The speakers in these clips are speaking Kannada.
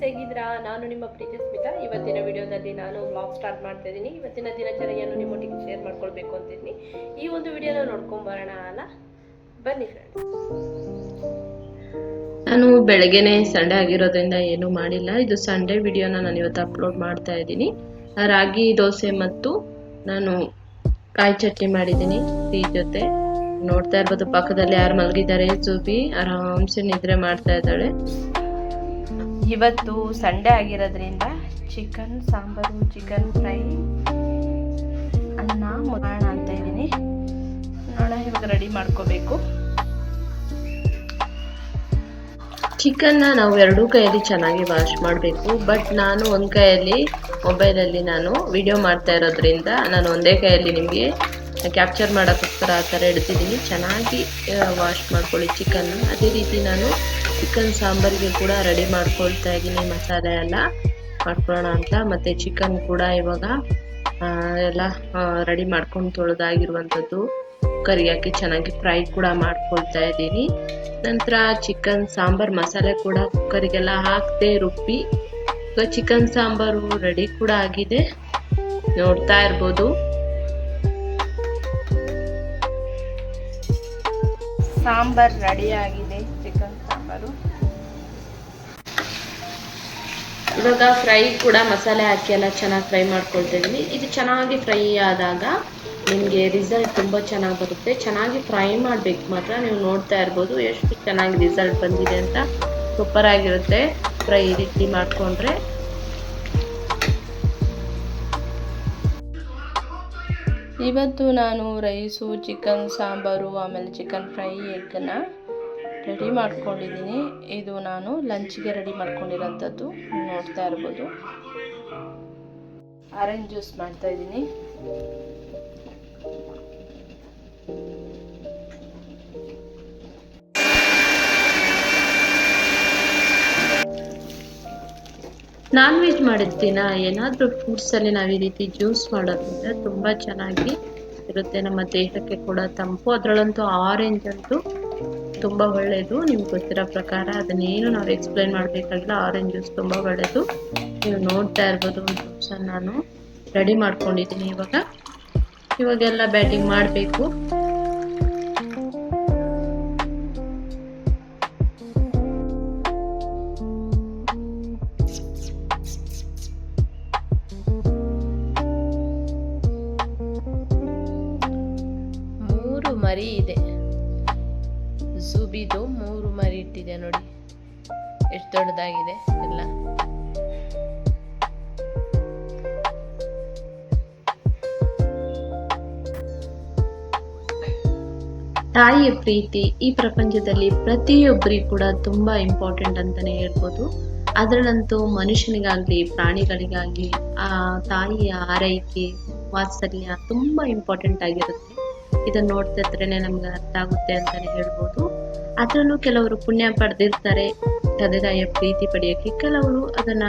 ಹೇಗಿದ್ದೀರಾ? ನಾನು ನಿಮ್ಮ ಪ್ರೀತಿ ಸ್ಮಿತಾ. ಇವತ್ತಿನ ವಿಡಿಯೋದಲ್ಲಿ ನಾನು ವ್ಲಾಗ್ ಸ್ಟಾರ್ಟ್ ಮಾಡ್ತಾ ಇದ್ದೀನಿ. ಇವತ್ತಿನ ದಿನಚರಿಯನ್ನು ನಿಮ್ಮೊಟ್ಟಿಗೆ ಶೇರ್ ಮಾಡ್ಕೊಳ್ಬೇಕು ಅಂತಿದ್ದೀನಿ. ಈ ಒಂದು ವಿಡಿಯೋನ ನೋಡ್ಕೊಂಡು ಬರೋಣ ಅಲ್ಲ, ಬನ್ನಿ ಫ್ರೆಂಡ್ಸ್. ನಾನು ಬೆಳಗ್ಗೆನೆ ಸಂಡೇ ಆಗಿರೋದ್ರಿಂದ ಏನೂ ಮಾಡಿಲ್ಲ. ಇದು ಸಂಡೇ ವಿಡಿಯೋನ ನಾನು ಇವತ್ತು ಅಪ್ಲೋಡ್ ಮಾಡ್ತಾ ಇದ್ದೀನಿ. ರಾಗಿ ದೋಸೆ ಮತ್ತು ನಾನು ಕಾಯಿ ಚಟ್ನಿ ಮಾಡಿದ್ದೀನಿ ಟೀ ಜೊತೆ. ನೋಡ್ತಾ ಇರ್ಬೋದು ಪಕ್ಕದಲ್ಲಿ ಯಾರು ಮಲಗಿದ್ದಾರೆ. ಜೂಬಿ ಆರಾಮ್ಸೆ ನಿದ್ರೆ ಮಾಡ್ತಾ ಇದ್ದಾಳೆ. ಇವತ್ತು ಸಂಡೇ ಆಗಿರೋದ್ರಿಂದ ಚಿಕನ್ ಸಾಂಬಾರು, ಚಿಕನ್ ಫ್ರೈ, ಅನ್ನ ಮಾಡೋಣ ಅಂತ ಇದ್ದೀನಿ. ನೋಡೋಣ, ಇವಾಗ ರೆಡಿ ಮಾಡ್ಕೋಬೇಕು. ಚಿಕನ್ನ ನಾವು ಎರಡೂ ಕೈಯಲ್ಲಿ ಚೆನ್ನಾಗಿ ವಾಶ್ ಮಾಡಬೇಕು. ಬಟ್ ನಾನು ಒಂದು ಕೈಯಲ್ಲಿ ಮೊಬೈಲಲ್ಲಿ ನಾನು ವಿಡಿಯೋ ಮಾಡ್ತಾ ಇರೋದ್ರಿಂದ ನಾನು ಒಂದೇ ಕೈಯಲ್ಲಿ ನಿಮಗೆ ಕ್ಯಾಪ್ಚರ್ ಮಾಡೋಕ್ಕೋಸ್ಕರ ಆ ಥರ ಇಡ್ತಿದ್ದೀನಿ. ಚೆನ್ನಾಗಿ ವಾಶ್ ಮಾಡ್ಕೊಳ್ಳಿ ಚಿಕನ್. ಅದೇ ರೀತಿ ನಾನು ಚಿಕನ್ ಸಾಂಬಾರಿಗೆ ಕೂಡ ರೆಡಿ ಮಾಡ್ಕೊಳ್ತಾ ಇದ್ದೀನಿ. ಮಸಾಲೆ ಎಲ್ಲ ಮಾಡ್ಕೊಳ್ಳೋಣ ಅಂತ. ಮತ್ತು ಚಿಕನ್ ಕೂಡ ಇವಾಗ ಎಲ್ಲ ರೆಡಿ ಮಾಡ್ಕೊಂಡು ತೊಳೆದಾಗಿರುವಂಥದ್ದು ಕುಕ್ಕರಿಗೆ ಹಾಕಿ ಚೆನ್ನಾಗಿ ಫ್ರೈ ಕೂಡ ಮಾಡ್ಕೊಳ್ತಾ ಇದ್ದೀನಿ. ನಂತರ ಚಿಕನ್ ಸಾಂಬಾರ್ ಮಸಾಲೆ ಕೂಡ ಕುಕ್ಕರಿಗೆಲ್ಲ ಹಾಕದೆ ರುಬ್ಬಿ ಈಗ ಚಿಕನ್ ಸಾಂಬಾರು ರೆಡಿ ಕೂಡ ಆಗಿದೆ, ನೋಡ್ತಾ ಇರ್ಬೋದು. ಸಾಂಬಾರ್ ರೆಡಿ ಆಗಿದೆ, ಚಿಕನ್ ಸಾಂಬಾರು. ಇವಾಗ ಫ್ರೈ ಕೂಡ ಮಸಾಲೆ ಹಾಕಿ ಎಲ್ಲ ಚೆನ್ನಾಗಿ ಫ್ರೈ ಮಾಡ್ಕೊಳ್ತಾ ಇದ್ದೀನಿ. ಇದು ಚೆನ್ನಾಗಿ ಫ್ರೈ ಆದಾಗ ನಿಮಗೆ ರಿಸಲ್ಟ್ ತುಂಬ ಚೆನ್ನಾಗಿ ಬರುತ್ತೆ. ಚೆನ್ನಾಗಿ ಫ್ರೈ ಮಾಡಬೇಕು ಮಾತ್ರ. ನೀವು ನೋಡ್ತಾ ಇರ್ಬೋದು ಎಷ್ಟು ಚೆನ್ನಾಗಿ ರಿಸಲ್ಟ್ ಬಂದಿದೆ ಅಂತ. ಸೂಪರ್ ಆಗಿರುತ್ತೆ ಫ್ರೈ ಈ ರೀತಿ ಮಾಡಿಕೊಂಡ್ರೆ. ಇವತ್ತು ನಾನು ರೈಸು, ಚಿಕನ್ ಸಾಂಬಾರು, ಆಮೇಲೆ ಚಿಕನ್ ಫ್ರೈ, ಎಗ್ಗನ್ನು ರೆಡಿ ಮಾಡ್ಕೊಂಡಿದ್ದೀನಿ. ಇದು ನಾನು ಲಂಚ್ಗೆ ರೆಡಿ ಮಾಡ್ಕೊಂಡಿರೋಂಥದ್ದು ನೋಡ್ತಾ ಇರ್ಬೋದು. ಆರೆಂಜ್ ಜ್ಯೂಸ್ ಮಾಡ್ತಾ ಇದ್ದೀನಿ. ನಾನ್ ವೆಜ್ ಮಾಡಿರ್ತೀನ ಏನಾದರೂ ಫ್ರೂಟ್ಸಲ್ಲಿ ನಾವು ಈ ರೀತಿ ಜ್ಯೂಸ್ ಮಾಡೋದ್ರಿಂದ ತುಂಬ ಚೆನ್ನಾಗಿ ಇರುತ್ತೆ. ನಮ್ಮ ದೇಹಕ್ಕೆ ಕೂಡ ತಂಪು. ಅದರಲ್ಲಂತೂ ಆರೆಂಜ್ ಅಂತೂ ತುಂಬ ಒಳ್ಳೆಯದು. ನಿಮ್ಗೆ ಗೊತ್ತಿರೋ ಪ್ರಕಾರ ಅದನ್ನೇನು ನಾವು ಎಕ್ಸ್ಪ್ಲೈನ್ ಮಾಡಬೇಕಾಗಿಲ್ಲ. ಆರೆಂಜ್ ಜ್ಯೂಸ್ ತುಂಬ ಒಳ್ಳೆಯದು. ನೀವು ನೋಡ್ತಾ ಇರ್ಬೋದು ಜ್ಯೂಸನ್ನು ನಾನು ರೆಡಿ ಮಾಡ್ಕೊಂಡಿದ್ದೀನಿ. ಇವಾಗೆಲ್ಲ ಬ್ಯಾಟಿಂಗ್ ಮಾಡಬೇಕು. ಮರಿ ಇದೆ, ಜೂಬಿದು 3 ಮರಿ ಇಟ್ಟಿದೆ ನೋಡಿ, ಎಷ್ಟು ದೊಡ್ಡದಾಗಿದೆ ಎಲ್ಲ. ತಾಯಿಯ ಪ್ರೀತಿ ಈ ಪ್ರಪಂಚದಲ್ಲಿ ಪ್ರತಿಯೊಬ್ಬರಿಗೂ ಕೂಡ ತುಂಬಾ ಇಂಪಾರ್ಟೆಂಟ್ ಅಂತಾನೆ ಹೇಳ್ಬೋದು. ಅದರಲ್ಲಂತೂ ಮನುಷ್ಯನಿಗಾಗ್ಲಿ ಪ್ರಾಣಿಗಳಿಗಾಗ್ಲಿ ಆ ತಾಯಿಯ ಆರೈಕೆ, ವಾತ್ಸಲ್ಯ ತುಂಬಾ ಇಂಪಾರ್ಟೆಂಟ್ ಆಗಿರುತ್ತೆ. ಇದನ್ನ ನೋಡ್ತಾ ಇದ್ರೇನೆ ನಮ್ಗೆ ಅರ್ಥ ಆಗುತ್ತೆ ಅಂತಾನೆ ಹೇಳ್ಬೋದು. ಅದರಲ್ಲೂ ಕೆಲವರು ಪುಣ್ಯ ಪಡೆದಿರ್ತಾರೆ ತಂದೆ ತಾಯಿಯ ಪ್ರೀತಿ ಪಡೆಯೋಕ್ಕೆ, ಕೆಲವರು ಅದನ್ನ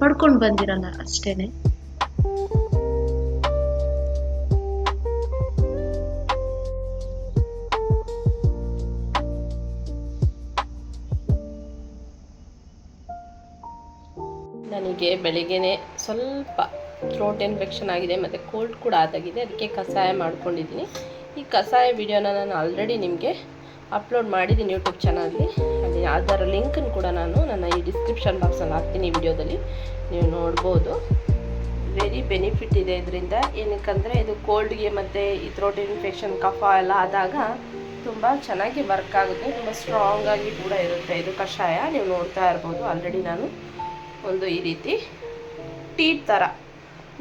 ಪಡ್ಕೊಂಡು ಬಂದಿರಲ್ಲ ಅಷ್ಟೇನೆ. ನನಗೆ ಬೆಳಿಗ್ಗೆನೆ ಸ್ವಲ್ಪ ಥ್ರೋಟ್ ಇನ್ಫೆಕ್ಷನ್ ಆಗಿದೆ ಮತ್ತು ಕೋಲ್ಡ್ ಕೂಡ ಆದಾಗಿದೆ. ಅದಕ್ಕೆ ಕಷಾಯ ಮಾಡ್ಕೊಂಡಿದ್ದೀನಿ. ಈ ಕಷಾಯ ವಿಡಿಯೋನ ನಾನು ಆಲ್ರೆಡಿ ನಿಮಗೆ ಅಪ್ಲೋಡ್ ಮಾಡಿದ್ದೀನಿ ಯೂಟ್ಯೂಬ್ ಚಾನಲಲ್ಲಿ. ಅಲ್ಲಿ ಅದರ ಲಿಂಕನ್ನು ಕೂಡ ನಾನು ನನ್ನ ಈ ಡಿಸ್ಕ್ರಿಪ್ಷನ್ ಬಾಕ್ಸಲ್ಲಿ ಹಾಕ್ತೀನಿ. ಈ ವಿಡಿಯೋದಲ್ಲಿ ನೀವು ನೋಡ್ಬೋದು. ವೆರಿ ಬೆನಿಫಿಟ್ ಇದೆ ಇದರಿಂದ. ಏನಕ್ಕಂದರೆ ಇದು ಕೋಲ್ಡ್ಗೆ ಮತ್ತು ಈ ಥ್ರೋಟ್ ಇನ್ಫೆಕ್ಷನ್, ಕಫ ಎಲ್ಲ ಆದಾಗ ತುಂಬ ಚೆನ್ನಾಗಿ ವರ್ಕ್ ಆಗುತ್ತೆ. ತುಂಬ ಸ್ಟ್ರಾಂಗಾಗಿ ಕೂಡ ಇರುತ್ತೆ ಇದು ಕಷಾಯ. ನೀವು ನೋಡ್ತಾ ಇರ್ಬೋದು. ಆಲ್ರೆಡಿ ನಾನು ಒಂದು ಈ ರೀತಿ ಟೀ ಥರ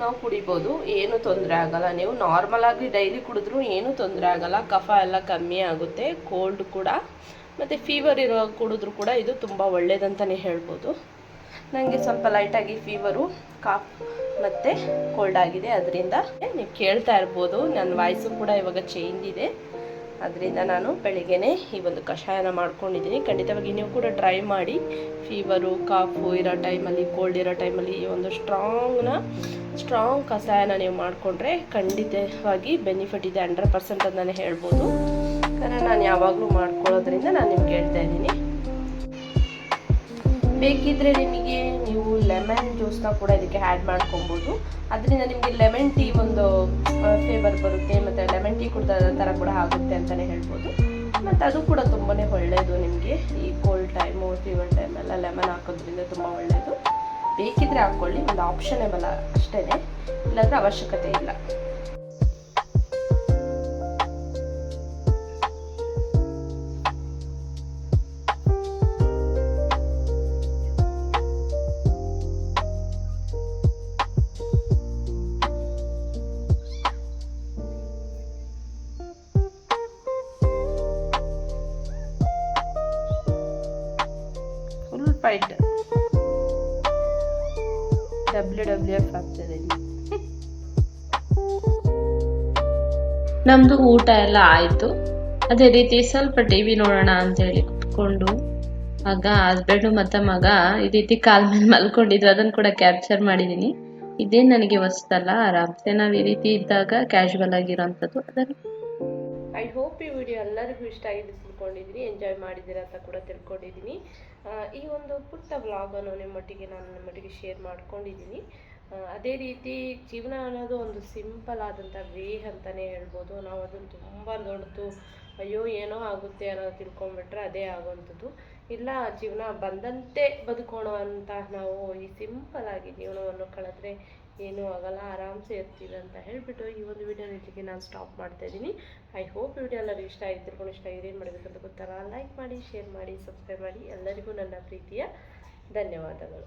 ನಾವು ಕುಡಿಬೋದು, ಏನೂ ತೊಂದರೆ ಆಗಲ್ಲ. ನೀವು ನಾರ್ಮಲಾಗಿ ಡೈಲಿ ಕುಡಿದ್ರೂ ಏನೂ ತೊಂದರೆ ಆಗಲ್ಲ. ಕಫ ಎಲ್ಲ ಕಮ್ಮಿ ಆಗುತ್ತೆ. ಕೋಲ್ಡ್ ಕೂಡ ಮತ್ತು ಫೀವರ್ ಇರೋ ಕುಡಿದ್ರೂ ಕೂಡ ಇದು ತುಂಬ ಒಳ್ಳೆಯದಂತಲೇ ಹೇಳ್ಬೋದು. ನನಗೆ ಸ್ವಲ್ಪ ಲೈಟಾಗಿ ಫೀವರು, ಕಾಫ್ ಮತ್ತು ಕೋಲ್ಡ್ ಆಗಿದೆ. ಅದರಿಂದ ನೀವು ಕೇಳ್ತಾ ಇರ್ಬೋದು ನನ್ನ ವಾಯ್ಸು ಕೂಡ ಇವಾಗ ಚೇಂಜ್ ಇದೆ. ಅದರಿಂದ ನಾನು ಬೆಳಿಗ್ಗೆನೇ ಈ ಒಂದು ಕಷಾಯನ ಮಾಡ್ಕೊಂಡಿದ್ದೀನಿ. ಖಂಡಿತವಾಗಿ ನೀವು ಕೂಡ ಟ್ರೈ ಮಾಡಿ. ಫೀವರು, ಕಾಫು ಇರೋ ಟೈಮಲ್ಲಿ, ಕೋಲ್ಡ್ ಇರೋ ಟೈಮಲ್ಲಿ ಈ ಒಂದು ಸ್ಟ್ರಾಂಗ್ ಕಷಾಯನ ನೀವು ಮಾಡಿಕೊಂಡ್ರೆ ಖಂಡಿತವಾಗಿ ಬೆನಿಫಿಟ್ ಇದೆ 100% ಅಂತ ನಾನು ಹೇಳ್ಬೋದು. ಕಾರಣ ನಾನು ಯಾವಾಗಲೂ ಮಾಡ್ಕೊಳ್ಳೋದ್ರಿಂದ ನಾನು ನಿಮ್ಗೆ ಹೇಳ್ತಾ ಇದ್ದೀನಿ. ಬೇಕಿದ್ರೆ ನಿಮಗೆ ನೀವು ಲೆಮನ್ ಜ್ಯೂಸ್ನ ಕೂಡ ಇದಕ್ಕೆ ಆ್ಯಡ್ ಮಾಡ್ಕೊಬೋದು. ಅದರಿಂದ ನಿಮಗೆ ಲೆಮನ್ ಟೀ ಒಂದು ಫ್ಲೇವರ್ ಬರುತ್ತೆ, ಮತ್ತು ಲೆಮನ್ ಟೀ ಕುಡಿದ ಥರ ಕೂಡ ಆಗುತ್ತೆ ಅಂತಲೇ ಹೇಳ್ಬೋದು. ಮತ್ತು ಅದು ಕೂಡ ತುಂಬಾ ಒಳ್ಳೆಯದು ನಿಮಗೆ ಈ ಕೋಲ್ಡ್ ಟೈಮು ಫೀವರ್ ಟೈಮೆಲ್ಲ ಲೆಮನ್ ಹಾಕೋದ್ರಿಂದ ತುಂಬ ಒಳ್ಳೆಯದು. ಬೇಕಿದ್ರೆ ಹಾಕ್ಕೊಳ್ಳಿ, ಒಂದು ಆಪ್ಷನೇಬಲ್ ಅಷ್ಟೇ, ಇಲ್ಲಾಂದರೆ ಅವಶ್ಯಕತೆ ಇಲ್ಲ. ಫುಲ್ ಫೈಟ್ WWF ಆಗ್ತದೆ. ನಮ್ದು ಊಟ ಎಲ್ಲ ಆಯ್ತು. ಅದೇ ರೀತಿ ಸ್ವಲ್ಪ ಟಿವಿ ನೋಡೋಣ ಅಂತ ಹೇಳಿ ಕುತ್ಕೊಂಡು ಆಗ ಹಸ್ಬೆಂಡು ಮತ್ತೆ ಮಗ ಈ ರೀತಿ ಕಾಲ್ ಮೇಲೆ ಮಲ್ಕೊಂಡಿದ್ರು, ಅದನ್ನು ಕೂಡ ಕ್ಯಾಪ್ಚರ್ ಮಾಡಿದೀನಿ. ಇದೇನು ನನಗೆ ಹೊಸ್ತಲ್ಲ, ಆರಾಮ್ಸೆ ನಾವು ಈ ರೀತಿ ಇದ್ದಾಗ ಕ್ಯಾಶುವಲ್ ಆಗಿರೋಂಥದ್ದು. ಅದನ್ನು ಐ ಹೋಪ್ ಈ ವಿಡಿಯೋ ಎಲ್ಲರಿಗೂ ಇಷ್ಟ ಆಗಿದೆ ತಿಳ್ಕೊಂಡಿದ್ದೀನಿ, ಎಂಜಾಯ್ ಮಾಡಿದ್ದೀರಾ ಅಂತ ಕೂಡ ತಿಳ್ಕೊಂಡಿದ್ದೀನಿ. ಈ ಒಂದು ಪುಟ್ಟ ವ್ಲಾಗನ್ನು ನಿಮ್ಮೊಟ್ಟಿಗೆ ಶೇರ್ ಮಾಡ್ಕೊಂಡಿದ್ದೀನಿ. ಅದೇ ರೀತಿ ಜೀವನ ಅನ್ನೋದು ಒಂದು ಸಿಂಪಲ್ ಆದಂಥ ವೇ ಅಂತಲೇ ಹೇಳ್ಬೋದು. ನಾವು ಅದನ್ನು ತುಂಬ ದೊಡ್ಡದು ಅಯ್ಯೋ ಏನೋ ಆಗುತ್ತೆ ಅನ್ನೋದು ತಿಳ್ಕೊಂಡ್ಬಿಟ್ರೆ ಅದೇ ಆಗೋವಂಥದ್ದು. ಇಲ್ಲ, ಜೀವನ ಬಂದಂತೆ ಬದುಕೋಣ ಅಂತ ನಾವು ಈ ಸಿಂಪಲ್ ಆಗಿ ಜೀವನವನ್ನು ಕಳೆದ್ರೆ ಏನೂ ಆಗಲ್ಲ, ಆರಾಮ್ಸೆ ಇರ್ತೀವಿ ಅಂತ ಹೇಳಿಬಿಟ್ಟು ಈ ಒಂದು ವಿಡಿಯೋ ರೀತಿಗೆ ನಾನು ಸ್ಟಾಪ್ ಮಾಡ್ತಾ ಇದ್ದೀನಿ. ಐ ಹೋಪ್ ವಿಡಿಯೋ ಎಲ್ಲರಿಗೂ ಇಷ್ಟ ಆಗಿದೆ ತಿಳ್ಕೊಂಡು ಇಷ್ಟ ಆಗಿದೆ, ಏನು ಮಾಡಬೇಕಂತ ಗೊತ್ತಾರ ಲೈಕ್ ಮಾಡಿ, ಶೇರ್ ಮಾಡಿ, ಸಬ್ಸ್ಕ್ರೈಬ್ ಮಾಡಿ. ಎಲ್ಲರಿಗೂ ನನ್ನ ಪ್ರೀತಿಯ ಧನ್ಯವಾದಗಳು.